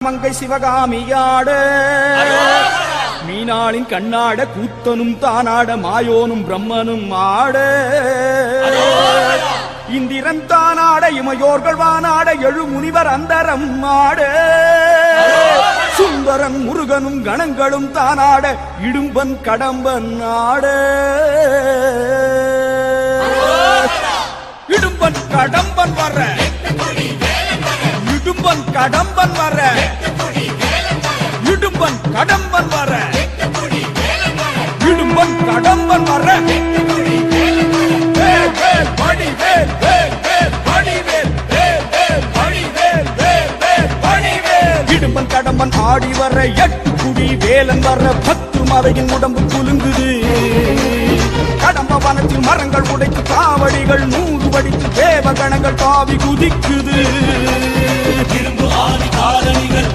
மங்கை சிவகாமியாட மீனாளின் கண்ணாட கூத்தனும் தானாட மாயோனும் பிரம்மனும் ஆட இந்திரன் தானாட இமையோர்கள் வானாட எழு முனிவர் அந்தரம் ஆட சுந்தரன் முருகனும் கணங்களும் தானாட இடும்பன் கடம்பன் ஆட இடும்பன் கடம்பன் வர இடும்பன் கடம்பன் வர இடும்பன் கடம்பன் வர இடும்பன் கடம்பன் வர இடும்பன் கடம்பன் ஆடி வர எட்டு குடி வேலன் வர 10 மலையின் உடம்பு குலுங்குது கடம்ப வனத்தில் மரங்கள் உடைத்து காவடிகள் 100 வடித்து தேவகணங்கள் தாவி குதிக்குது இரும்பு ஆதி காலணிகள்